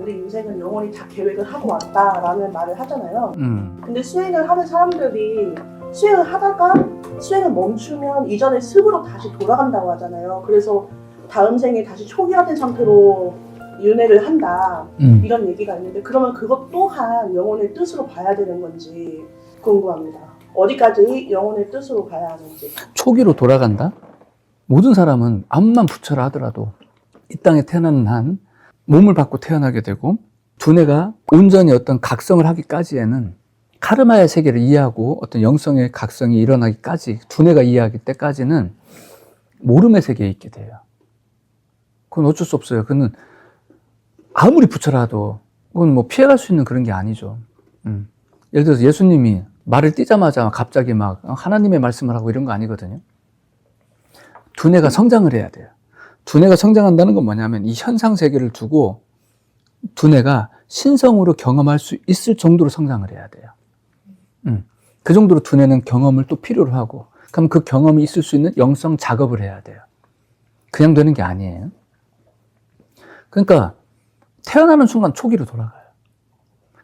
우리 인생은 영원히 다 계획을 하고 왔다라는 말을 하잖아요. 근데 수행을 하는 사람들이 수행을 하다가 수행을 멈추면 이전의 습으로 다시 돌아간다고 하잖아요. 그래서 다음 생에 다시 초기화된 상태로 윤회를 한다 이런 얘기가 있는데, 그러면 그것 또한 영혼의 뜻으로 봐야 되는 건지 궁금합니다. 어디까지 영혼의 뜻으로 봐야 하는지. 초기로 돌아간다? 모든 사람은 암만 부처라 하더라도 이 땅에 태어나는 한 몸을 받고 태어나게 되고, 두뇌가 온전히 어떤 각성을 하기까지에는, 카르마의 세계를 이해하고 어떤 영성의 각성이 일어나기까지, 두뇌가 이해하기 때까지는 모름의 세계에 있게 돼요. 그건 어쩔 수 없어요. 그건 아무리 부처라도 그건 뭐 피해갈 수 있는 그런 게 아니죠. 예를 들어서 예수님이 말을 띄자마자 갑자기 막 하나님의 말씀을 하고 이런 거 아니거든요. 두뇌가 성장을 해야 돼요. 두뇌가 성장한다는 건 뭐냐면, 이 현상 세계를 두고 두뇌가 신성으로 경험할 수 있을 정도로 성장을 해야 돼요. 그 정도로 두뇌는 경험을 또 필요로 하고, 그럼 그 경험이 있을 수 있는 영성 작업을 해야 돼요. 그냥 되는 게 아니에요. 그러니까 태어나는 순간 초기로 돌아가요.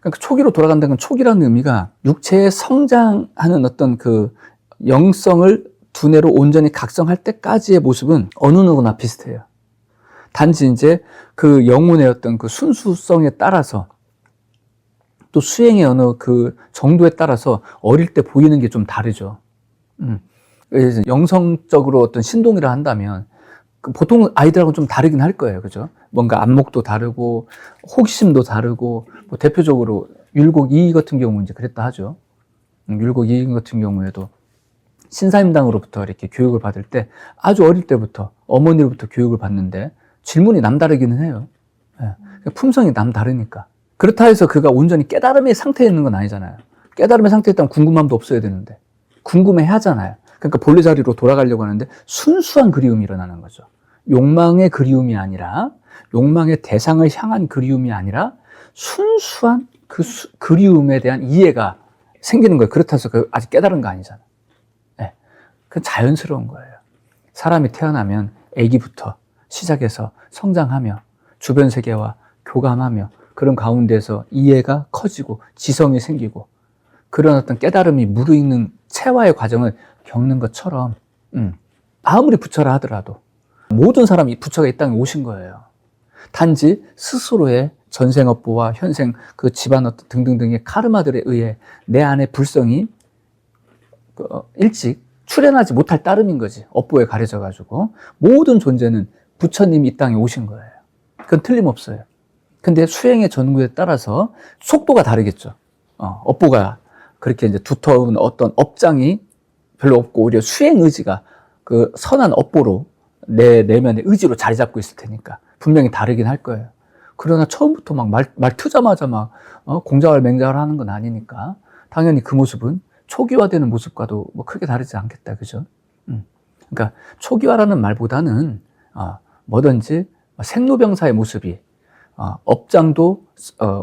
그러니까 초기로 돌아간다는 건, 초기라는 의미가 육체의 성장하는 어떤 그 영성을 두뇌로 온전히 각성할 때까지의 모습은 어느 누구나 비슷해요. 단지 이제 그 영혼의 어떤 그 순수성에 따라서, 또 수행의 어느 그 정도에 따라서 어릴 때 보이는 게 좀 다르죠. 영성적으로 어떤 신동이라 한다면 보통 아이들하고는 좀 다르긴 할 거예요. 그죠? 뭔가 안목도 다르고 호기심도 다르고, 뭐 대표적으로 율곡 2 같은 경우는 이제 그랬다 하죠. 율곡 2 같은 경우에도 신사임당으로부터 이렇게 교육을 받을 때 아주 어릴 때부터 어머니로부터 교육을 받는데 질문이 남다르기는 해요. 품성이 남다르니까. 그렇다 해서 그가 온전히 깨달음의 상태에 있는 건 아니잖아요. 깨달음의 상태에 있다면 궁금함도 없어야 되는데 궁금해 하잖아요. 그러니까 본래 자리로 돌아가려고 하는데 순수한 그리움이 일어나는 거죠. 욕망의 그리움이 아니라, 욕망의 대상을 향한 그리움이 아니라 순수한 그 그리움에 대한 이해가 생기는 거예요. 그렇다고 해서 그 아직 깨달은 거 아니잖아요. 네. 그건 자연스러운 거예요. 사람이 태어나면 아기부터 시작해서 성장하며 주변 세계와 교감하며 그런 가운데서 이해가 커지고 지성이 생기고 그런 어떤 깨달음이 무르익는 체화의 과정을 겪는 것처럼, 아무리 부처라 하더라도 모든 사람이 부처가 이 땅에 오신 거예요. 단지 스스로의 전생업보와 현생 그 집안 어떤 등등등의 카르마들에 의해 내 안의 불성이 일찍 출현하지 못할 따름인 거지. 업보에 가려져 가지고 모든 존재는 부처님이 이 땅에 오신 거예요. 그건 틀림없어요. 근데 수행의 전구에 따라서 속도가 다르겠죠. 업보가 그렇게 이제 두터운 어떤 업장이 별로 없고, 오히려 수행 의지가 그 선한 업보로 내 내면의 의지로 자리 잡고 있을 테니까 분명히 다르긴 할 거예요. 그러나 처음부터 막 말 트자마자 막 공자왈 맹자왈 하는 건 아니니까 당연히 그 모습은 초기화되는 모습과도 뭐 크게 다르지 않겠다, 그죠? 그러니까 초기화라는 말보다는 뭐든지 생로병사의 모습이, 업장도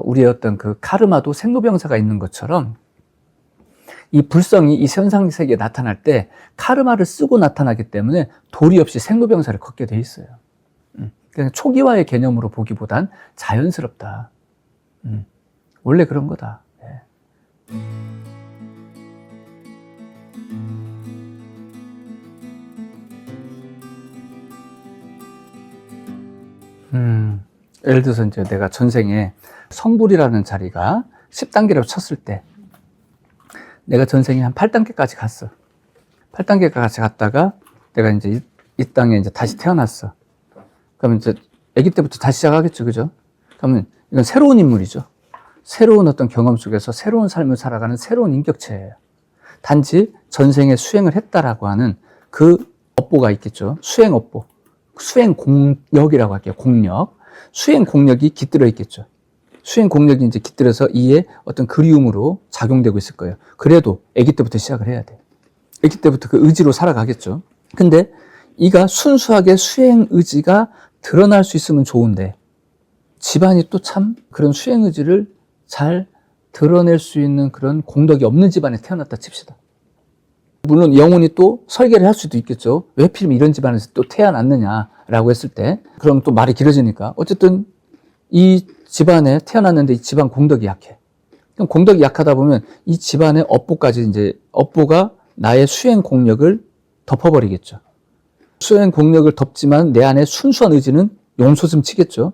우리의 어떤 그 카르마도 생로병사가 있는 것처럼, 이 불성이 이 현상 세계에 나타날 때 카르마를 쓰고 나타나기 때문에 도리 없이 생로병사를 걷게 돼 있어요. 그냥 초기화의 개념으로 보기보단 자연스럽다. 원래 그런 거다. 네. 예를 들어서 이제 내가 전생에 성불이라는 자리가 10단계라고 쳤을 때, 내가 전생에 한 8단계까지 갔어. 8단계까지 갔다가 내가 이제 이 땅에 이제 다시 태어났어. 그러면 이제 아기 때부터 다시 시작하겠죠, 그죠? 그러면 이건 새로운 인물이죠. 새로운 어떤 경험 속에서 새로운 삶을 살아가는 새로운 인격체예요. 단지 전생에 수행을 했다라고 하는 그 업보가 있겠죠. 수행 업보. 수행 공력이라고 할게요. 공력. 수행 공력이 깃들어 있겠죠. 수행 공력이 이제 깃들어서 이에 어떤 그리움으로 작용되고 있을 거예요. 그래도 아기 때부터 시작을 해야 돼. 아기 때부터 그 의지로 살아가겠죠. 근데 이가 순수하게 수행 의지가 드러날 수 있으면 좋은데, 집안이 또 참 그런 수행 의지를 잘 드러낼 수 있는 그런 공덕이 없는 집안에 태어났다 칩시다. 물론 영혼이 또 설계를 할 수도 있겠죠. 왜 하필 이런 집안에서 또 태어났느냐라고 했을 때, 그럼 또 말이 길어지니까 어쨌든 이 집안에 태어났는데 이 집안 공덕이 약해. 그럼 공덕이 약하다 보면 이 집안의 업보까지 이제 업보가 나의 수행 공력을 덮어버리겠죠. 수행 공력을 덮지만 내 안에 순수한 의지는 용솟음 치겠죠.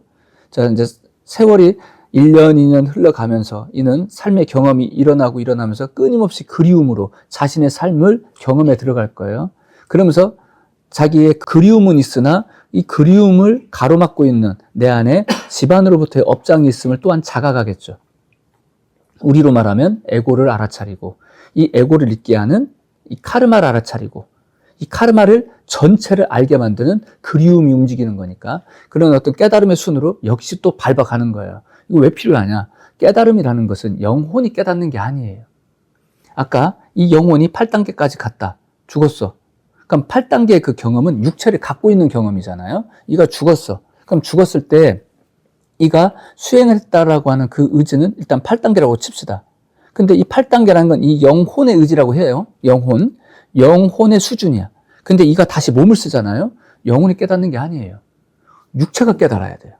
자, 이제 세월이 1년, 2년 흘러가면서 이는 삶의 경험이 일어나면서 끊임없이 그리움으로 자신의 삶을 경험에 들어갈 거예요. 그러면서 자기의 그리움은 있으나 이 그리움을 가로막고 있는 내 안에 집안으로부터의 업장이 있음을 또한 자각하겠죠. 우리로 말하면 에고를 알아차리고 이 에고를 있게 하는 이 카르마를 알아차리고 이 카르마를 전체를 알게 만드는 그리움이 움직이는 거니까 그런 어떤 깨달음의 순으로 역시 또 밟아가는 거예요. 이거 왜 필요하냐? 깨달음이라는 것은 영혼이 깨닫는 게 아니에요. 아까 이 영혼이 8단계까지 갔다. 죽었어. 그럼 8단계의 그 경험은 육체를 갖고 있는 경험이잖아요. 이가 죽었어. 그럼 죽었을 때 이가 수행을 했다라고 하는 그 의지는 일단 8단계라고 칩시다. 근데 이 8단계라는 건 이 영혼의 의지라고 해요. 영혼의 수준이야. 근데 이가 다시 몸을 쓰잖아요. 영혼이 깨닫는 게 아니에요. 육체가 깨달아야 돼요.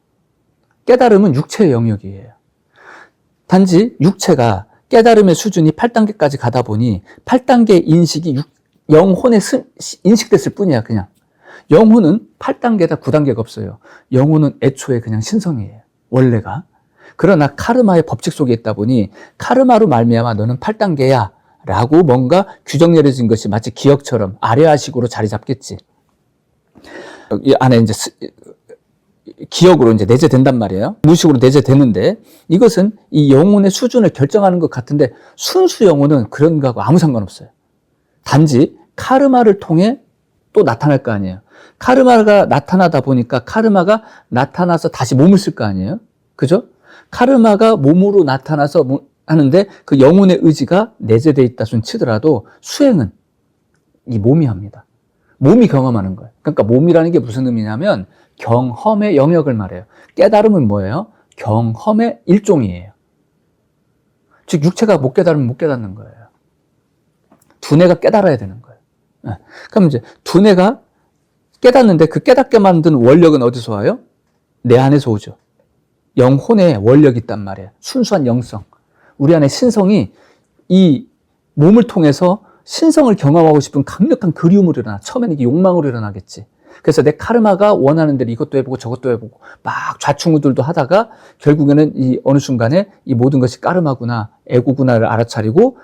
깨달음은 육체의 영역이에요. 단지 육체가 깨달음의 수준이 8단계까지 가다 보니 8단계 인식이 영혼에 인식됐을 뿐이야, 그냥. 영혼은 8단계다 9단계가 없어요. 영혼은 애초에 그냥 신성이에요. 원래가. 그러나 카르마의 법칙 속에 있다 보니 카르마로 말미암아 너는 8단계야 라고 뭔가 규정 내려진 것이 마치 기억처럼 아래아식으로 자리 잡겠지. 이 안에 이제 기억으로 이제 내재된단 말이에요. 무의식으로 내재되는데 이것은 이 영혼의 수준을 결정하는 것 같은데 순수 영혼은 그런 거하고 아무 상관없어요. 단지 카르마를 통해 또 나타날 거 아니에요. 카르마가 나타나다 보니까 카르마가 나타나서 다시 몸을 쓸 거 아니에요. 그죠? 카르마가 몸으로 나타나서 하는데 그 영혼의 의지가 내재되어 있다 손 치더라도 수행은 이 몸이 합니다. 몸이 경험하는 거예요. 그러니까 몸이라는 게 무슨 의미냐면 경험의 영역을 말해요. 깨달음은 뭐예요? 경험의 일종이에요. 즉 육체가 못 깨달으면 못 깨닫는 거예요. 두뇌가 깨달아야 되는 거예요. 그럼 이제 두뇌가 깨닫는데 그 깨닫게 만든 원력은 어디서 와요? 내 안에서 오죠. 영혼의 원력이 있단 말이에요. 순수한 영성. 우리 안에 신성이 이 몸을 통해서 신성을 경험하고 싶은 강력한 그리움으로 일어나. 처음에는 이게 욕망으로 일어나겠지. 그래서 내 카르마가 원하는 대로 이것도 해보고 저것도 해보고 막 좌충우돌도 하다가 결국에는 이 어느 순간에 이 모든 것이 까르마구나 에고구나를 알아차리고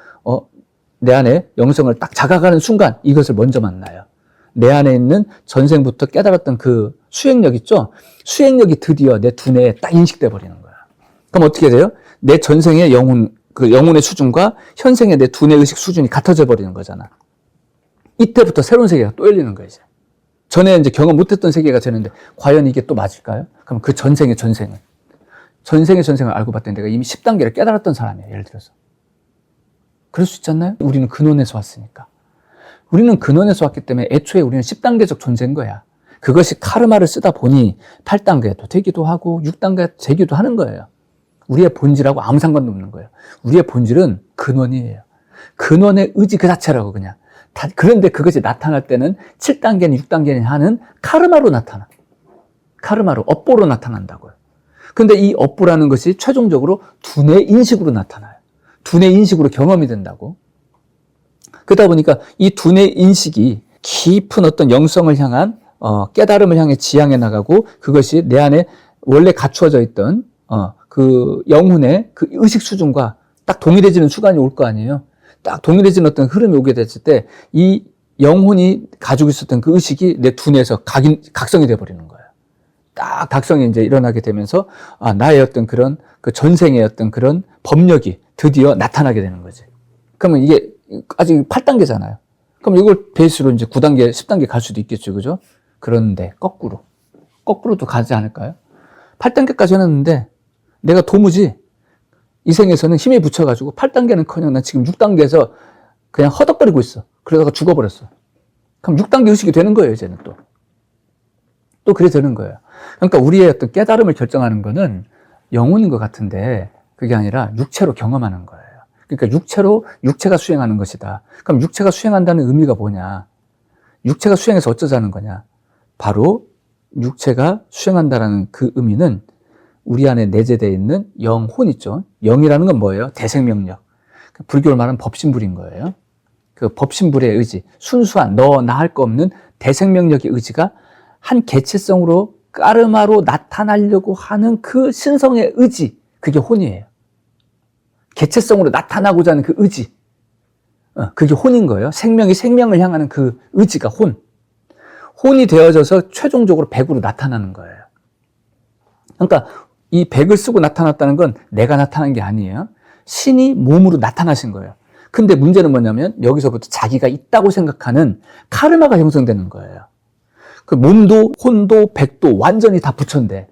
내 안에 영성을 딱 자각하는 순간 이것을 먼저 만나요. 내 안에 있는 전생부터 깨달았던 그 수행력 있죠? 수행력이 드디어 내 두뇌에 딱 인식돼 버리는 거야. 그럼 어떻게 돼요? 내 전생의 그 영혼의 수준과 현생의 내 두뇌 의식 수준이 같아져 버리는 거잖아. 이때부터 새로운 세계가 또 열리는 거야, 이제. 전에 이제 경험 못했던 세계가 되는데 과연 이게 또 맞을까요? 그럼 그 전생의 전생을 알고 봤더니 내가 이미 10단계를 깨달았던 사람이에요, 예를 들어서. 그럴 수 있지 않나요? 우리는 근원에서 왔으니까. 우리는 근원에서 왔기 때문에 애초에 우리는 10단계적 존재인 거야. 그것이 카르마를 쓰다 보니 8단계도 되기도 하고 6단계 되기도 하는 거예요. 우리의 본질하고 아무 상관도 없는 거예요. 우리의 본질은 근원이에요. 근원의 의지 그 자체라고 그냥. 그런데 그것이 나타날 때는 7단계는 6단계는 하는 카르마로 나타나. 카르마로, 업보로 나타난다고요. 근데 이 업보라는 것이 최종적으로 두뇌 인식으로 나타나요. 두뇌 인식으로 경험이 된다고. 그러다 보니까 이 두뇌 인식이 깊은 어떤 영성을 향한 깨달음을 향해 지향해 나가고 그것이 내 안에 원래 갖추어져 있던 그 영혼의 그 의식 수준과 딱 동일해지는 순간이 올 거 아니에요. 딱 동일해지는 어떤 흐름이 오게 됐을 때 이 영혼이 가지고 있었던 그 의식이 내 두뇌에서 각성이 돼버리는 거예요. 딱 각성이 이제 일어나게 되면서 나의 어떤 그런 그 전생의 어떤 그런 법력이 드디어 나타나게 되는 거지. 그러면 이게 아직 8단계잖아요. 그럼 이걸 베이스로 이제 9단계, 10단계 갈 수도 있겠죠. 그죠? 그런데 거꾸로도 가지 않을까요? 8단계까지 해놨는데 내가 도무지 이 생에서는 힘이 붙여가지고 8단계는 커녕 난 지금 6단계에서 그냥 허덕거리고 있어. 그러다가 죽어버렸어. 그럼 6단계 의식이 되는 거예요, 이제는 또. 또 그래 되는 거예요. 그러니까 우리의 어떤 깨달음을 결정하는 거는 영혼인 것 같은데 그게 아니라 육체로 경험하는 거예요. 그러니까 육체가 수행하는 것이다. 그럼 육체가 수행한다는 의미가 뭐냐? 육체가 수행해서 어쩌자는 거냐? 바로 육체가 수행한다라는 그 의미는 우리 안에 내재되어 있는 영혼 있죠. 영이라는 건 뭐예요? 대생명력. 불교를 말하는 법신불인 거예요. 그 법신불의 의지, 순수한 너 나 할 거 없는 대생명력의 의지가 한 개체성으로 까르마로 나타나려고 하는 그 신성의 의지, 그게 혼이에요. 개체성으로 나타나고자 하는 그 의지, 그게 혼인 거예요. 생명이 생명을 향하는 그 의지가 혼. 혼이 되어져서 최종적으로 백으로 나타나는 거예요. 그러니까 이 백을 쓰고 나타났다는 건 내가 나타난 게 아니에요. 신이 몸으로 나타나신 거예요. 근데 문제는 뭐냐면 여기서부터 자기가 있다고 생각하는 카르마가 형성되는 거예요. 그 몸도 혼도 백도 완전히 다 부처인데,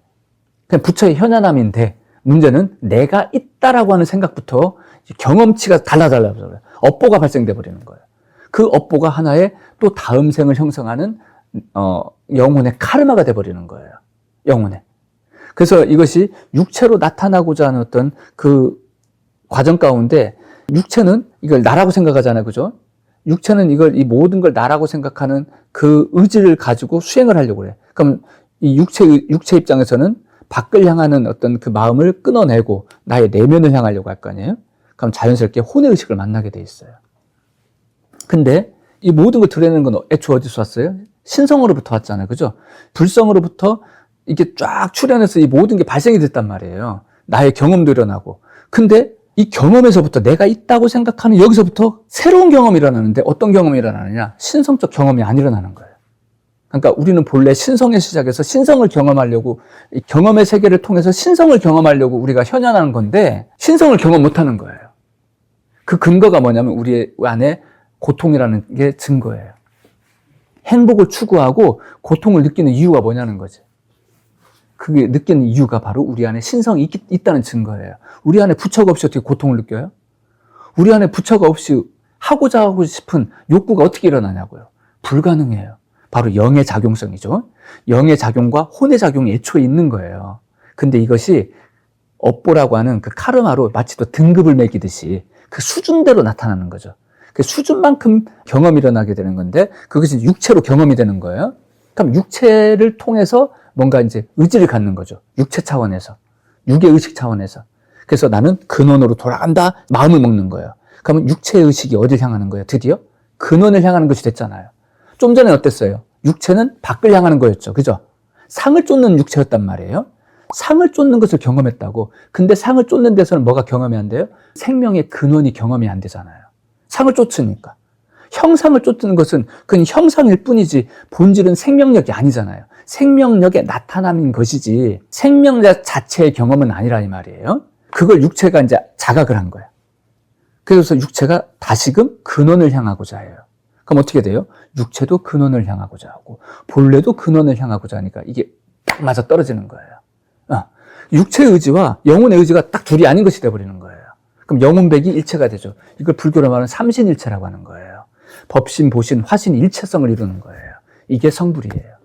그냥 부처의 현현함인데, 문제는 내가 있다라고 하는 생각부터 경험치가 달라져요. 업보가 발생돼 버리는 거예요. 그 업보가 하나의 또 다음 생을 형성하는 영혼의 카르마가 돼 버리는 거예요. 영혼의. 그래서 이것이 육체로 나타나고자 하는 어떤 그 과정 가운데, 육체는 이걸 나라고 생각하잖아요. 그죠? 육체는 이 모든 걸 나라고 생각하는 그 의지를 가지고 수행을 하려고 그래. 그럼 이 육체 입장에서는 밖을 향하는 어떤 그 마음을 끊어내고 나의 내면을 향하려고 할 거 아니에요? 그럼 자연스럽게 혼의 의식을 만나게 돼 있어요. 근데 이 모든 걸 드러내는 건 애초에 어디서 왔어요? 신성으로부터 왔잖아요. 그죠? 불성으로부터 이게 쫙 출현해서 이 모든 게 발생이 됐단 말이에요. 나의 경험도 일어나고. 근데 이 경험에서부터 내가 있다고 생각하는 여기서부터 새로운 경험이 일어나는데 어떤 경험이 일어나느냐? 신성적 경험이 안 일어나는 거예요. 그러니까 우리는 본래 신성의 시작에서 신성을 경험하려고, 이 경험의 세계를 통해서 신성을 경험하려고 우리가 현현하는 건데 신성을 경험 못하는 거예요. 그 근거가 뭐냐면 우리 안에 고통이라는 게 증거예요. 행복을 추구하고 고통을 느끼는 이유가 뭐냐는 거지. 그게 느끼는 이유가 바로 우리 안에 신성이 있다는 증거예요. 우리 안에 부처가 없이 어떻게 고통을 느껴요? 우리 안에 부처가 없이 하고자 하고 싶은 욕구가 어떻게 일어나냐고요. 불가능해요. 바로 영의 작용성이죠. 영의 작용과 혼의 작용이 애초에 있는 거예요. 근데 이것이 업보라고 하는 그 카르마로 마치 또 등급을 매기듯이 그 수준대로 나타나는 거죠. 그 수준만큼 경험이 일어나게 되는 건데 그것이 육체로 경험이 되는 거예요. 그럼 육체를 통해서 뭔가 이제 의지를 갖는 거죠. 육체 차원에서. 육의 의식 차원에서. 그래서 나는 근원으로 돌아간다. 마음을 먹는 거예요. 그러면 육체의 의식이 어딜 향하는 거예요? 드디어 근원을 향하는 것이 됐잖아요. 좀 전에 어땠어요? 육체는 밖을 향하는 거였죠. 그죠? 상을 쫓는 육체였단 말이에요. 상을 쫓는 것을 경험했다고. 근데 상을 쫓는 데서는 뭐가 경험이 안 돼요? 생명의 근원이 경험이 안 되잖아요. 상을 쫓으니까. 형상을 쫓는 것은 그냥 형상일 뿐이지 본질은 생명력이 아니잖아요. 생명력의 나타남인 것이지 생명력 자체의 경험은 아니라 이 말이에요. 그걸 육체가 이제 자각을 한 거야. 그래서 육체가 다시금 근원을 향하고자 해요. 그럼 어떻게 돼요? 육체도 근원을 향하고자 하고 본래도 근원을 향하고자 하니까 이게 딱 맞아 떨어지는 거예요. 육체의 의지와 영혼의 의지가 딱 둘이 아닌 것이 되어버리는 거예요. 그럼 영혼백이 일체가 되죠. 이걸 불교로 말하는 삼신일체라고 하는 거예요. 법신, 보신, 화신 일체성을 이루는 거예요. 이게 성불이에요.